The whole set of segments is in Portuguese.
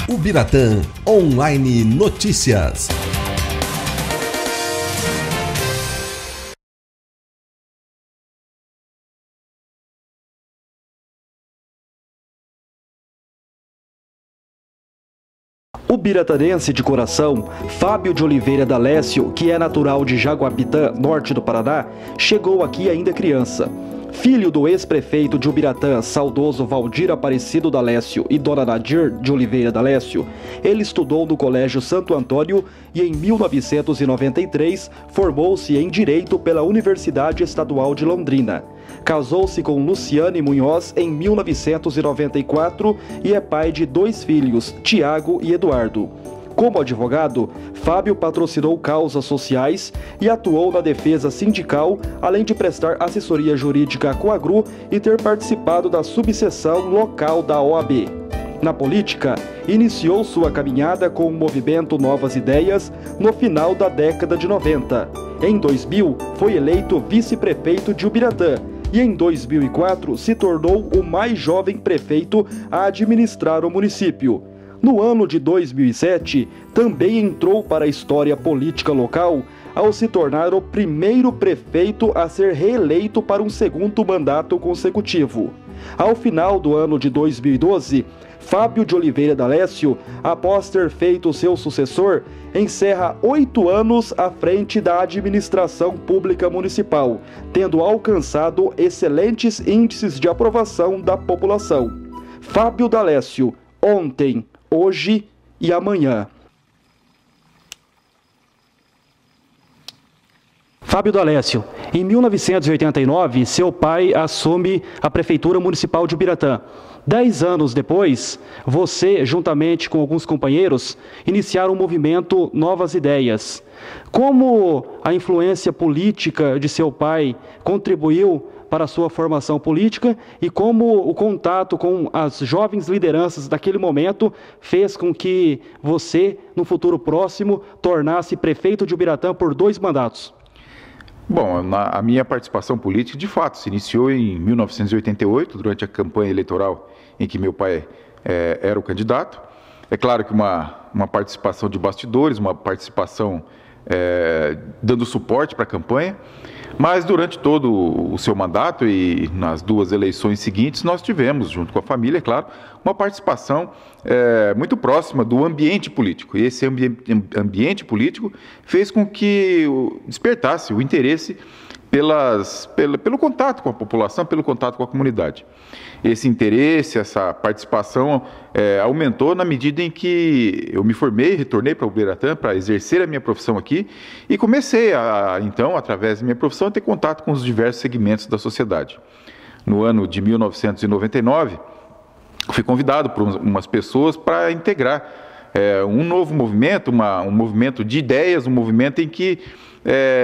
Ubiratã Online Notícias. O biratanense de coração, Fábio de Oliveira D'Alessio, que é natural de Jaguapitã, norte do Paraná, chegou aqui ainda criança. Filho do ex-prefeito de Ubiratã, saudoso Valdir Aparecido D'Alessio e Dona Nadir de Oliveira D'Alessio, ele estudou no Colégio Santo Antônio e em 1993 formou-se em Direito pela Universidade Estadual de Londrina. Casou-se com Luciane Munhoz em 1994 e é pai de 2 filhos, Tiago e Eduardo. Como advogado, Fábio patrocinou causas sociais e atuou na defesa sindical, além de prestar assessoria jurídica à Coagru e ter participado da subseção local da OAB. Na política, iniciou sua caminhada com o movimento Novas Ideias no final da década de 90. Em 2000, foi eleito vice-prefeito de Ubiratã e em 2004 se tornou o mais jovem prefeito a administrar o município. No ano de 2007, também entrou para a história política local ao se tornar o primeiro prefeito a ser reeleito para um segundo mandato consecutivo. Ao final do ano de 2012, Fábio de Oliveira D'Alessio, após ter feito seu sucessor, encerra 8 anos à frente da administração pública municipal, tendo alcançado excelentes índices de aprovação da população. Fábio D'Alessio, ontem, hoje e amanhã. Fábio D'Alessio, em 1989, seu pai assume a Prefeitura Municipal de Ubiratã. 10 anos depois, você, juntamente com alguns companheiros, iniciaram o movimento Novas Ideias. Como a influência política de seu pai contribuiu para a sua formação política e como o contato com as jovens lideranças daquele momento fez com que você, no futuro próximo, tornasse prefeito de Ubiratã por 2 mandatos? Bom, a minha participação política, de fato, se iniciou em 1988, durante a campanha eleitoral em que meu pai era o candidato. É claro que uma participação de bastidores, uma participação dando suporte para a campanha, mas durante todo o seu mandato e nas 2 eleições seguintes, nós tivemos, junto com a família, é claro, uma participação muito próxima do ambiente político. E esse ambiente político fez com que despertasse o interesse pelo contato com a população, pelo contato com a comunidade. Esse interesse, essa participação aumentou na medida em que eu me formei, retornei para Ubiratã para exercer a minha profissão aqui e comecei então, através da minha profissão, a ter contato com os diversos segmentos da sociedade. No ano de 1999, fui convidado por umas pessoas para integrar um novo movimento, um movimento de ideias, um movimento em que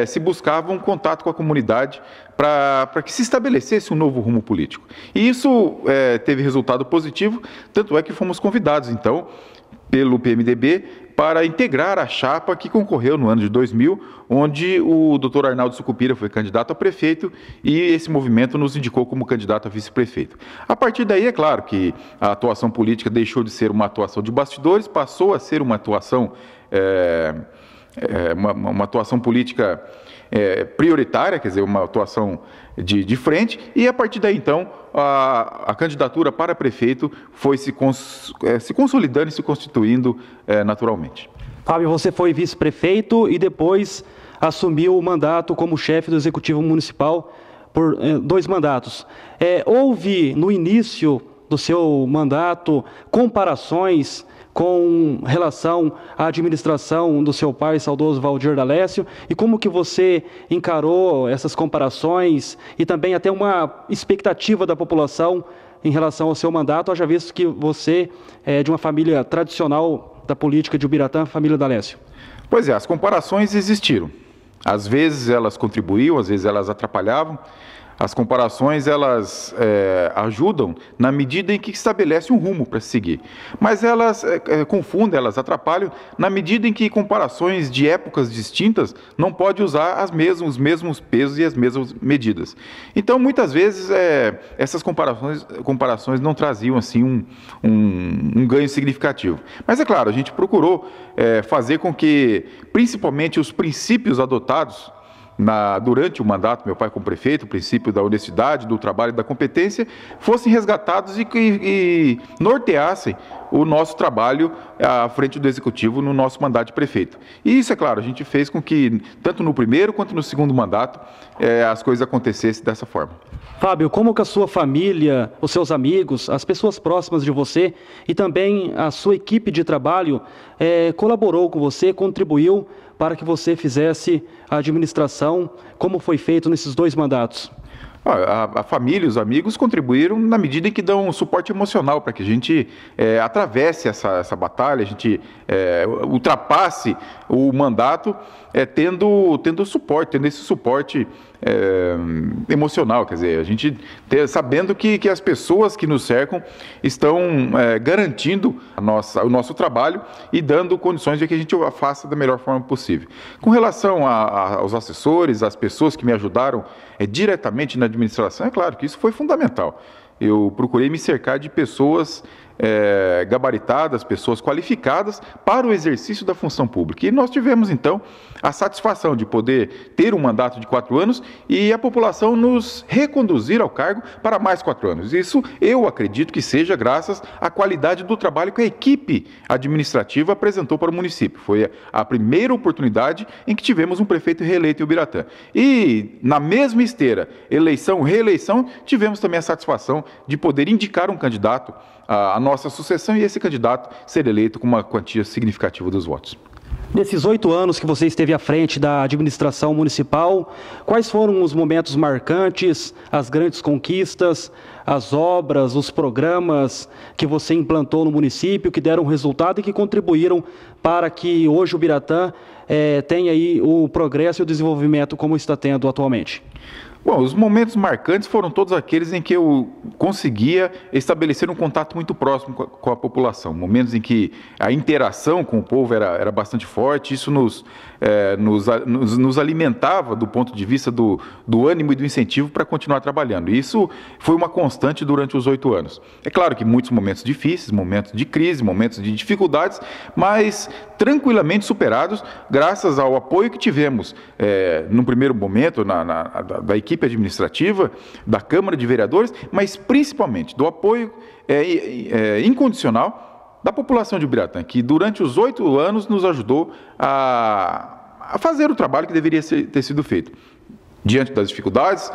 se buscava um contato com a comunidade para que se estabelecesse um novo rumo político. E isso teve resultado positivo, tanto é que fomos convidados, então, pelo PMDB para integrar a chapa que concorreu no ano de 2000, onde o Dr. Arnaldo Sucupira foi candidato a prefeito e esse movimento nos indicou como candidato a vice-prefeito. A partir daí, é claro que a atuação política deixou de ser uma atuação de bastidores, passou a ser uma atuação uma atuação política prioritária, quer dizer, uma atuação de frente, e a partir daí, então, a candidatura para prefeito foi se consolidando e se constituindo naturalmente. Fábio, você foi vice-prefeito e depois assumiu o mandato como chefe do Executivo Municipal por 2 mandatos. Houve, no início do seu mandato, comparações com relação à administração do seu pai, saudoso Valdir D'Alessio, e como que você encarou essas comparações e também até uma expectativa da população em relação ao seu mandato, haja visto que você é de uma família tradicional da política de Ubiratã, família D'Alessio? Pois é, as comparações existiram. Às vezes elas contribuíam, às vezes elas atrapalhavam. As comparações, elas ajudam na medida em que estabelece um rumo para seguir. Mas elas confundem, elas atrapalham na medida em que comparações de épocas distintas não pode usar os mesmos pesos e as mesmas medidas. Então, muitas vezes, essas comparações não traziam assim, um ganho significativo. Mas, é claro, a gente procurou fazer com que, principalmente, os princípios adotados durante o mandato, meu pai como prefeito, o princípio da honestidade, do trabalho e da competência, fossem resgatados e norteassem o nosso trabalho à frente do Executivo no nosso mandato de prefeito. E isso, é claro, a gente fez com que, tanto no primeiro quanto no segundo mandato, as coisas acontecessem dessa forma. Fábio, como que a sua família, os seus amigos, as pessoas próximas de você e também a sua equipe de trabalho colaborou com você, contribuiu para que você fizesse a administração como foi feito nesses 2 mandatos? A família e os amigos contribuíram na medida em que dão um suporte emocional para que a gente atravesse essa batalha, a gente ultrapasse o mandato tendo esse suporte emocional, quer dizer, a gente sabendo que as pessoas que nos cercam estão garantindo o nosso trabalho e dando condições de que a gente o faça da melhor forma possível. Com relação aos assessores, às pessoas que me ajudaram diretamente na administração, é claro que isso foi fundamental. Eu procurei me cercar de pessoas gabaritadas, pessoas qualificadas para o exercício da função pública. E nós tivemos, então, a satisfação de poder ter um mandato de 4 anos e a população nos reconduzir ao cargo para mais 4 anos. Isso eu acredito que seja graças à qualidade do trabalho que a equipe administrativa apresentou para o município. Foi a primeira oportunidade em que tivemos um prefeito reeleito em Ubiratã. E na mesma esteira, eleição, reeleição, tivemos também a satisfação de poder indicar um candidato à nossa sucessão e esse candidato ser eleito com uma quantia significativa dos votos. Nesses 8 anos que você esteve à frente da administração municipal, quais foram os momentos marcantes, as grandes conquistas, as obras, os programas que você implantou no município, que deram resultado e que contribuíram para que hoje o Ubiratã tenha aí o progresso e o desenvolvimento como está tendo atualmente? Bom, os momentos marcantes foram todos aqueles em que eu conseguia estabelecer um contato muito próximo com a população. Momentos em que a interação com o povo era bastante forte, isso nos alimentava do ponto de vista do ânimo e do incentivo para continuar trabalhando. E isso foi uma constante durante os 8 anos. É claro que muitos momentos difíceis, momentos de crise, momentos de dificuldades, mas tranquilamente superados graças ao apoio que tivemos no primeiro momento da equipe administrativa, da Câmara de Vereadores, mas principalmente do apoio incondicional da população de Ubiratã, que durante os 8 anos nos ajudou a fazer o trabalho que deveria ter sido feito. Diante das dificuldades,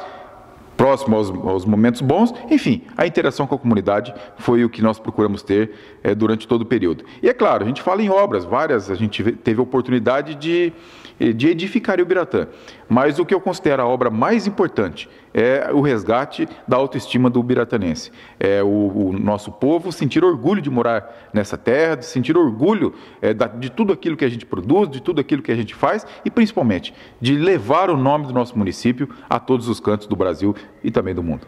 próximo aos momentos bons, enfim, a interação com a comunidade foi o que nós procuramos ter durante todo o período. E é claro, a gente fala em obras, várias, a gente teve a oportunidade de edificar Ubiratã, mas o que eu considero a obra mais importante é o resgate da autoestima do ubiratanense. É o nosso povo sentir orgulho de morar nessa terra, de sentir orgulho de tudo aquilo que a gente produz, de tudo aquilo que a gente faz e, principalmente, de levar o nome do nosso município a todos os cantos do Brasil e também do mundo.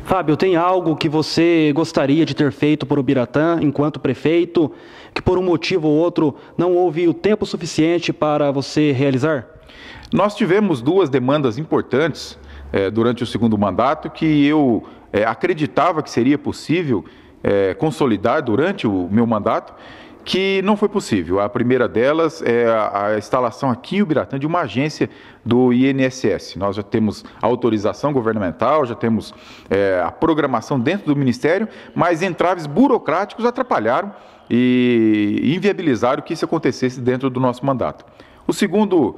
Fábio, tem algo que você gostaria de ter feito por Ubiratã enquanto prefeito, que por um motivo ou outro não houve o tempo suficiente para você realizar? Nós tivemos 2 demandas importantes durante o segundo mandato que eu acreditava que seria possível consolidar durante o meu mandato, que não foi possível. A primeira delas é a instalação aqui em Ubiratã de uma agência do INSS. Nós já temos a autorização governamental, já temos a programação dentro do Ministério, mas entraves burocráticos atrapalharam e inviabilizaram que isso acontecesse dentro do nosso mandato. O segundo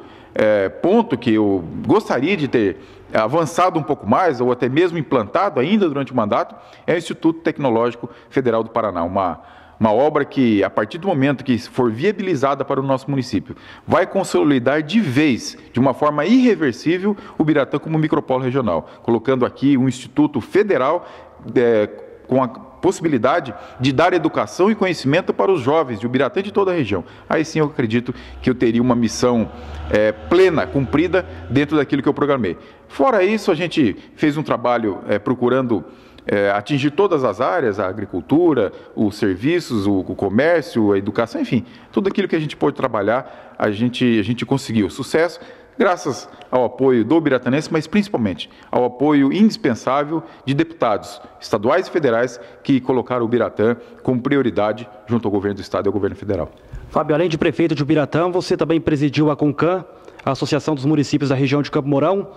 ponto que eu gostaria de ter avançado um pouco mais, ou até mesmo implantado ainda durante o mandato, é o Instituto Tecnológico Federal do Paraná, uma obra que, a partir do momento que for viabilizada para o nosso município, vai consolidar de vez, de uma forma irreversível, o Ubiratã como micropolo regional, colocando aqui um instituto federal possibilidade de dar educação e conhecimento para os jovens de Ubiratã e de toda a região. Aí sim eu acredito que eu teria uma missão plena, cumprida, dentro daquilo que eu programei. Fora isso, a gente fez um trabalho procurando atingir todas as áreas, a agricultura, os serviços, o comércio, a educação, enfim, tudo aquilo que a gente pôde trabalhar, a gente conseguiu sucesso, graças ao apoio do ubiratanense, mas principalmente ao apoio indispensável de deputados estaduais e federais que colocaram o Ubiratã como prioridade junto ao governo do estado e ao governo federal. Fábio, além de prefeito de Ubiratã, você também presidiu a CONCAN, a Associação dos Municípios da região de Campo Mourão.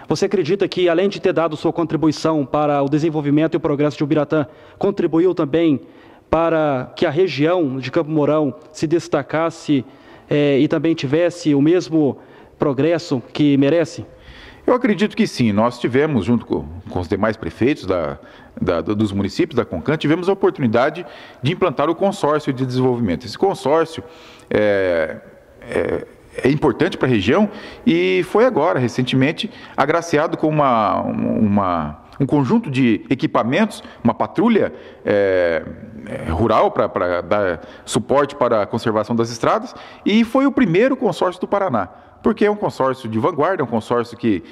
Você acredita que, além de ter dado sua contribuição para o desenvolvimento e o progresso de Ubiratã, contribuiu também para que a região de Campo Mourão se destacasse e também tivesse o mesmo progresso que merece? Eu acredito que sim. Nós tivemos, junto com os demais prefeitos dos municípios da CONCAN, tivemos a oportunidade de implantar o consórcio de desenvolvimento. Esse consórcio é importante para a região e foi agora, recentemente, agraciado com um conjunto de equipamentos, uma patrulha rural para dar suporte para a conservação das estradas, e foi o primeiro consórcio do Paraná, porque é um consórcio de vanguarda, é um consórcio que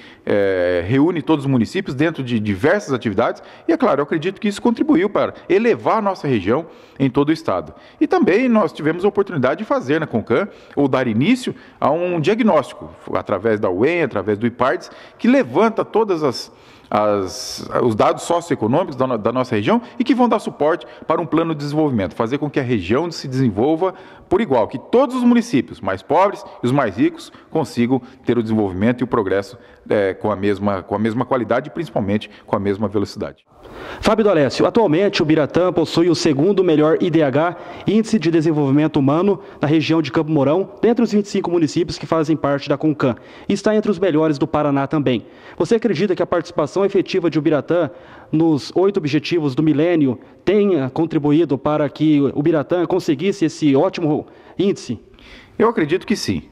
reúne todos os municípios dentro de diversas atividades, e é claro, eu acredito que isso contribuiu para elevar a nossa região em todo o estado. E também nós tivemos a oportunidade de fazer na CONCAN, ou dar início a um diagnóstico, através da UEM, através do IPARDES, que levanta todas os dados socioeconômicos da nossa região e que vão dar suporte para um plano de desenvolvimento, fazer com que a região se desenvolva por igual, que todos os municípios mais pobres e os mais ricos consigam ter o desenvolvimento e o progresso com a mesma qualidade e principalmente com a mesma velocidade. Fábio D'Alessio, atualmente o Ubiratã possui o segundo melhor IDH, Índice de Desenvolvimento Humano, na região de Campo Mourão, dentre os 25 municípios que fazem parte da CONCAN, e está entre os melhores do Paraná também. Você acredita que a participação efetiva de Ubiratã nos 8 objetivos do milênio tenha contribuído para que o Ubiratã conseguisse esse ótimo índice? Eu acredito que sim.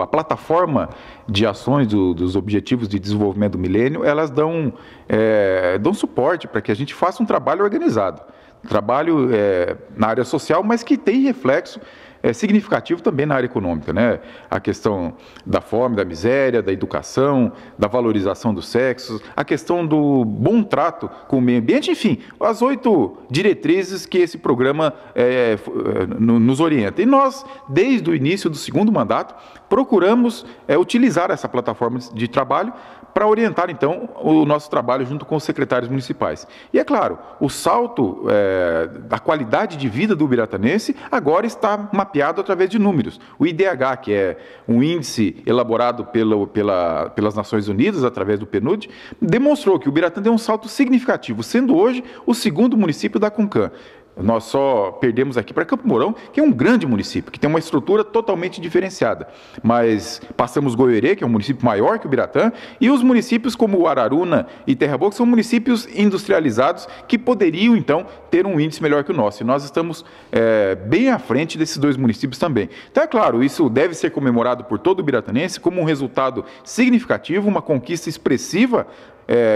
A plataforma de ações dos Objetivos de Desenvolvimento do Milênio, elas dão suporte para que a gente faça um trabalho organizado, trabalho na área social, mas que tem reflexo significativo também na área econômica, né? A questão da fome, da miséria, da educação, da valorização dos sexos, a questão do bom trato com o meio ambiente, enfim, as 8 diretrizes que esse programa nos orienta. E nós, desde o início do segundo mandato, procuramos utilizar essa plataforma de trabalho para orientar, então, o nosso trabalho junto com os secretários municipais. E, é claro, o salto da qualidade de vida do ubiratanense agora está mapeado através de números. O IDH, que é um índice elaborado pelas Nações Unidas, através do PNUD, demonstrou que o Ubiratã deu um salto significativo, sendo hoje o segundo município da CONCAN. Nós só perdemos aqui para Campo Mourão, que é um grande município, que tem uma estrutura totalmente diferenciada. Mas passamos Goiorê, que é um município maior que o Ubiratã, e os municípios como Araruna e Terra Boa, que são municípios industrializados que poderiam, então, ter um índice melhor que o nosso. E nós estamos bem à frente desses 2 municípios também. Então, é claro, isso deve ser comemorado por todo o ubiratanense como um resultado significativo, uma conquista expressiva,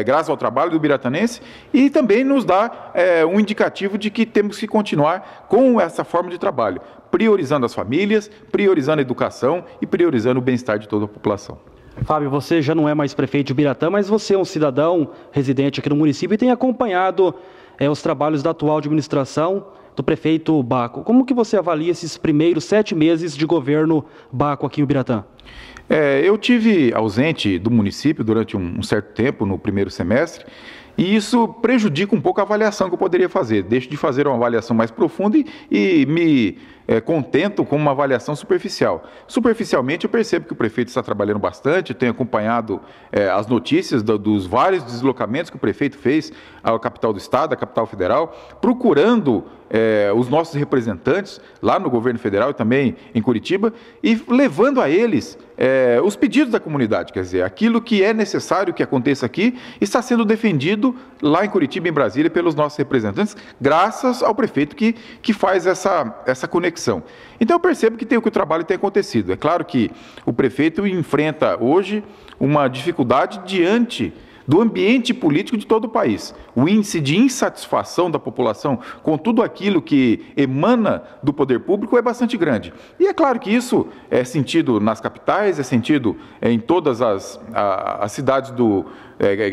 graças ao trabalho do ubiratanense, e também nos dá um indicativo de que temos que continuar com essa forma de trabalho, priorizando as famílias, priorizando a educação e priorizando o bem-estar de toda a população. Fábio, você já não é mais prefeito de Ubiratã, mas você é um cidadão residente aqui no município e tem acompanhado os trabalhos da atual administração do prefeito Baco. Como que você avalia esses primeiros 7 meses de governo Baco aqui em Ubiratã? Eu tive ausente do município durante um certo tempo, no primeiro semestre, e isso prejudica um pouco a avaliação que eu poderia fazer. Deixo de fazer uma avaliação mais profunda e me contento com uma avaliação superficial. Superficialmente, eu percebo que o prefeito está trabalhando bastante, tenho acompanhado as notícias dos vários deslocamentos que o prefeito fez à capital do estado, à capital federal, procurando os nossos representantes lá no governo federal e também em Curitiba, e levando a eles os pedidos da comunidade, quer dizer, aquilo que é necessário que aconteça aqui está sendo defendido lá em Curitiba, em Brasília, pelos nossos representantes, graças ao prefeito que faz essa conexão. Então eu percebo que o trabalho tem acontecido. É claro que o prefeito enfrenta hoje uma dificuldade diante do ambiente político de todo o país. O índice de insatisfação da população com tudo aquilo que emana do poder público é bastante grande. E é claro que isso é sentido nas capitais, é sentido em todas as cidades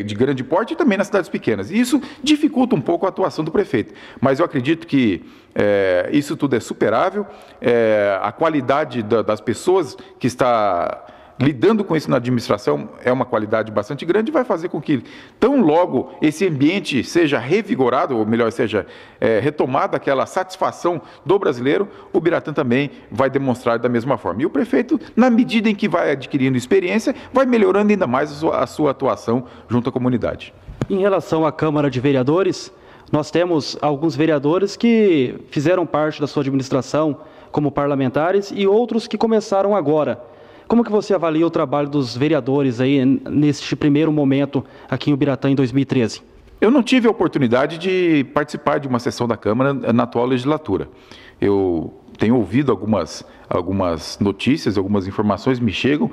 de grande porte e também nas cidades pequenas. E isso dificulta um pouco a atuação do prefeito. Mas eu acredito que isso tudo é superável, a qualidade das pessoas que está lidando com isso na administração é uma qualidade bastante grande e vai fazer com que, tão logo esse ambiente seja revigorado, ou melhor, seja retomada aquela satisfação do brasileiro, o Ubiratã também vai demonstrar da mesma forma. E o prefeito, na medida em que vai adquirindo experiência, vai melhorando ainda mais a sua atuação junto à comunidade. Em relação à Câmara de Vereadores, nós temos alguns vereadores que fizeram parte da sua administração como parlamentares e outros que começaram agora. Como que você avalia o trabalho dos vereadores aí neste primeiro momento aqui em Ubiratã em 2013? Eu não tive a oportunidade de participar de uma sessão da Câmara na atual legislatura. Eu tenho ouvido algumas notícias, algumas informações me chegam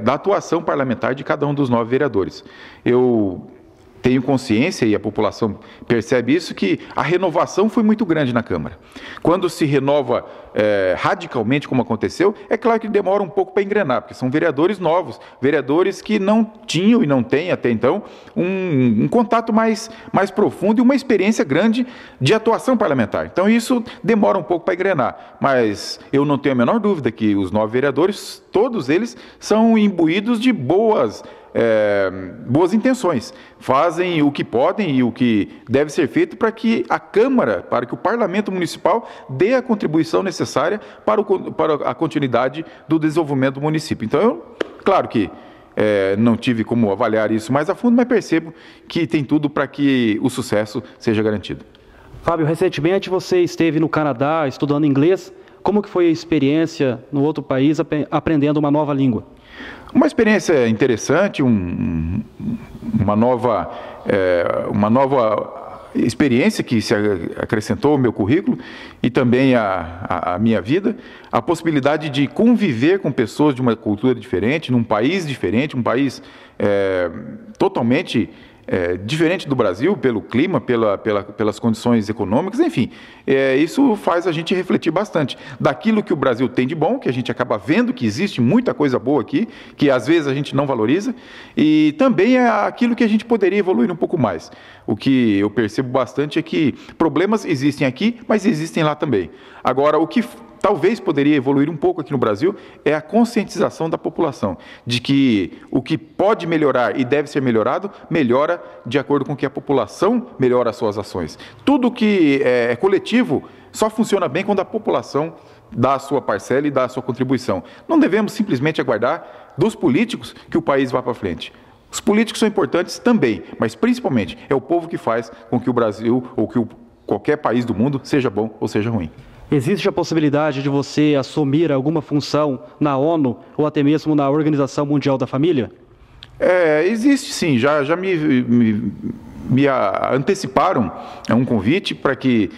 da atuação parlamentar de cada um dos 9 vereadores. Eu tenho consciência, e a população percebe isso, que a renovação foi muito grande na Câmara. Quando se renova radicalmente, como aconteceu, é claro que demora um pouco para engrenar, porque são vereadores novos, vereadores que não tinham e não têm até então um contato mais profundo e uma experiência grande de atuação parlamentar. Então isso demora um pouco para engrenar, mas eu não tenho a menor dúvida que os 9 vereadores, todos eles, são imbuídos de boas intenções, fazem o que podem e o que deve ser feito para que a Câmara, para que o Parlamento Municipal dê a contribuição necessária para a continuidade do desenvolvimento do município. Então, claro que não tive como avaliar isso mais a fundo, mas percebo que tem tudo para que o sucesso seja garantido. Fábio, recentemente você esteve no Canadá estudando inglês. Como que foi a experiência no outro país aprendendo uma nova língua? Uma experiência interessante, uma nova experiência que se acrescentou ao meu currículo e também à minha vida, a possibilidade de conviver com pessoas de uma cultura diferente, num país diferente, um país totalmente diferente do Brasil, pelo clima, pelas condições econômicas, enfim, isso faz a gente refletir bastante daquilo que o Brasil tem de bom, que a gente acaba vendo que existe muita coisa boa aqui, que às vezes a gente não valoriza, e também aquilo que a gente poderia evoluir um pouco mais. O que eu percebo bastante é que problemas existem aqui, mas existem lá também. Agora, o que talvez poderia evoluir um pouco aqui no Brasil é a conscientização da população, de que o que pode melhorar e deve ser melhorado, melhora de acordo com que a população melhora as suas ações. Tudo que é coletivo só funciona bem quando a população dá a sua parcela e dá a sua contribuição. Não devemos simplesmente aguardar dos políticos que o país vá para frente. Os políticos são importantes também, mas principalmente é o povo que faz com que o Brasil ou que qualquer país do mundo seja bom ou seja ruim. Existe a possibilidade de você assumir alguma função na ONU ou até mesmo na Organização Mundial da Família? Existe sim, já me anteciparam um convite para que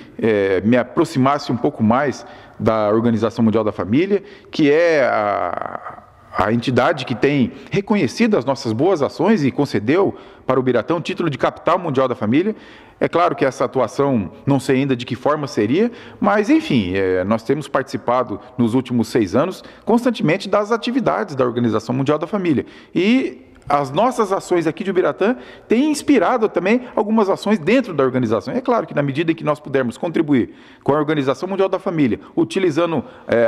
me aproximasse um pouco mais da Organização Mundial da Família, que é a entidade que tem reconhecido as nossas boas ações e concedeu para o Ubiratã o título de capital mundial da família. É claro que essa atuação, não sei ainda de que forma seria, mas, enfim, nós temos participado nos últimos 6 anos constantemente das atividades da Organização Mundial da Família. E as nossas ações aqui de Ubiratã têm inspirado também algumas ações dentro da organização. É claro que na medida em que nós pudermos contribuir com a Organização Mundial da Família, utilizando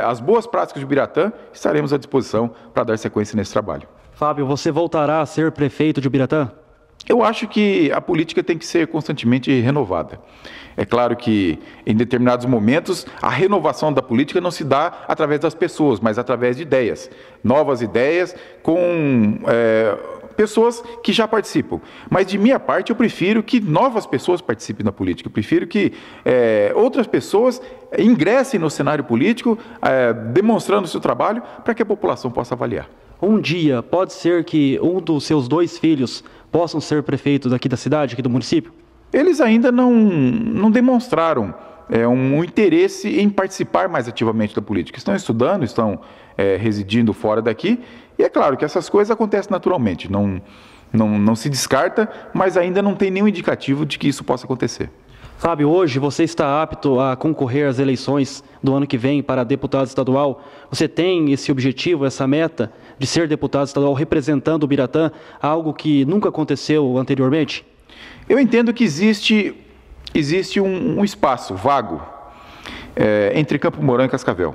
as boas práticas de Ubiratã, estaremos à disposição para dar sequência nesse trabalho. Fábio, você voltará a ser prefeito de Ubiratã? Eu acho que a política tem que ser constantemente renovada. É claro que, em determinados momentos, a renovação da política não se dá através das pessoas, mas através de ideias. Novas ideias com pessoas que já participam. Mas, de minha parte, eu prefiro que novas pessoas participem da política. Eu prefiro que outras pessoas ingressem no cenário político, demonstrando o seu trabalho, para que a população possa avaliar. Um dia, pode ser que um dos seus 2 filhos possam ser prefeitos daqui da cidade, aqui do município? Eles ainda não demonstraram um interesse em participar mais ativamente da política. Estão estudando, estão residindo fora daqui, e é claro que essas coisas acontecem naturalmente. não se descarta, mas ainda não tem nenhum indicativo de que isso possa acontecer. Fábio, hoje você está apto a concorrer às eleições do ano que vem para deputado estadual. Você tem esse objetivo, essa meta de ser deputado estadual representando o Ubiratã, algo que nunca aconteceu anteriormente? Eu entendo que existe um espaço vago entre Campo Mourão e Cascavel.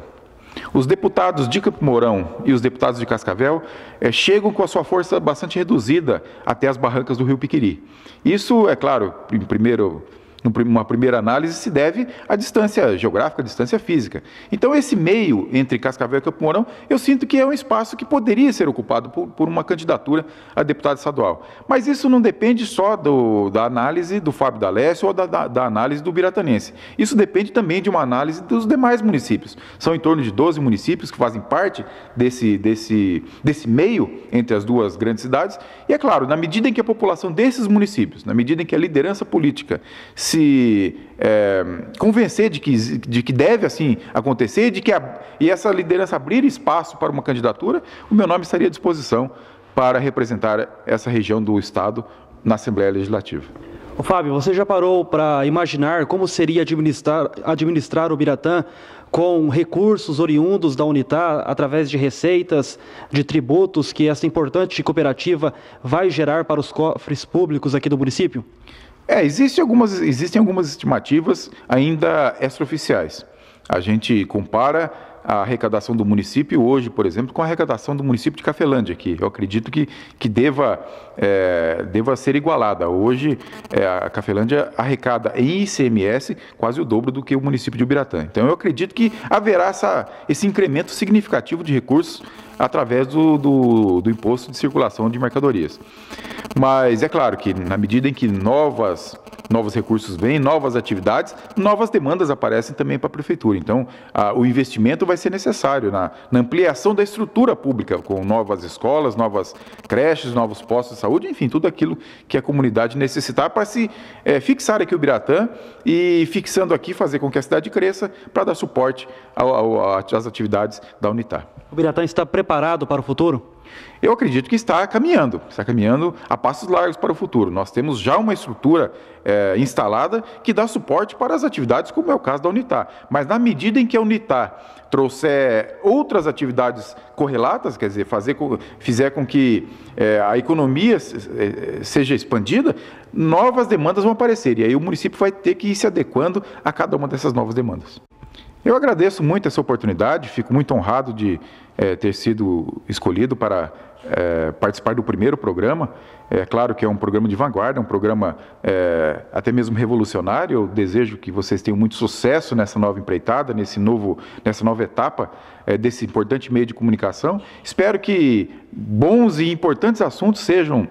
Os deputados de Campo Mourão e os deputados de Cascavel chegam com a sua força bastante reduzida até as barrancas do Rio Piquiri. Isso, é claro, numa primeira análise, se deve à distância geográfica, à distância física. Então, esse meio entre Cascavel e Campo Mourão, eu sinto que é um espaço que poderia ser ocupado por uma candidatura a deputado estadual. Mas isso não depende só da análise do Fábio D'Alessio ou da análise do ubiratanense. Isso depende também de uma análise dos demais municípios. São em torno de 12 municípios que fazem parte desse meio entre as duas grandes cidades. E, é claro, na medida em que a população desses municípios, na medida em que a liderança política se convencer de que deve assim acontecer, e essa liderança abrir espaço para uma candidatura, o meu nome estaria à disposição para representar essa região do Estado na Assembleia Legislativa. Ô Fábio, você já parou para imaginar como seria administrar o Ubiratã com recursos oriundos da Unitá, através de receitas, de tributos que essa importante cooperativa vai gerar para os cofres públicos aqui do município? Existem algumas estimativas ainda extraoficiais. A gente compara a arrecadação do município hoje, por exemplo, com a arrecadação do município de Cafelândia, que eu acredito que deva ser igualada. Hoje, a Cafelândia arrecada em ICMS quase o dobro do que o município de Ubiratã. Então, eu acredito que haverá esse incremento significativo de recursos através do imposto de circulação de mercadorias. Mas é claro que, na medida em que novos recursos vêm, novas atividades, novas demandas aparecem também para a prefeitura. Então, o investimento vai ser necessário na ampliação da estrutura pública, com novas escolas, novas creches, novos postos de saúde, enfim, tudo aquilo que a comunidade necessitar para se fixar aqui o Ubiratã e, fixando aqui, fazer com que a cidade cresça para dar suporte às atividades da Unitá. O Ubiratã está preparado para o futuro? Eu acredito que está caminhando a passos largos para o futuro. Nós temos já uma estrutura instalada que dá suporte para as atividades, como é o caso da Unitá. Mas na medida em que a Unitá trouxer outras atividades correlatas, quer dizer, fizer com que a economia seja expandida, novas demandas vão aparecer. E aí o município vai ter que ir se adequando a cada uma dessas novas demandas. Eu agradeço muito essa oportunidade, fico muito honrado de ter sido escolhido para participar do primeiro programa. É claro que é um programa de vanguarda, um programa até mesmo revolucionário. Eu desejo que vocês tenham muito sucesso nessa nova empreitada, nessa nova etapa desse importante meio de comunicação. Espero que bons e importantes assuntos sejam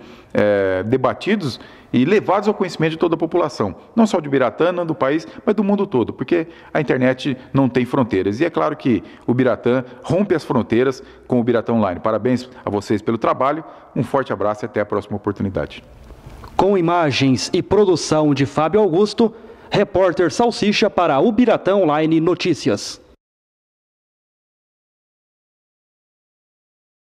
debatidos e levados ao conhecimento de toda a população, não só de Ubiratã, não do país, mas do mundo todo, porque a internet não tem fronteiras. E é claro que o Ubiratã rompe as fronteiras com o Ubiratã Online. Parabéns a vocês pelo trabalho, um forte abraço e até a próxima oportunidade. Com imagens e produção de Fábio Augusto, repórter Salsicha para Ubiratã Online Notícias.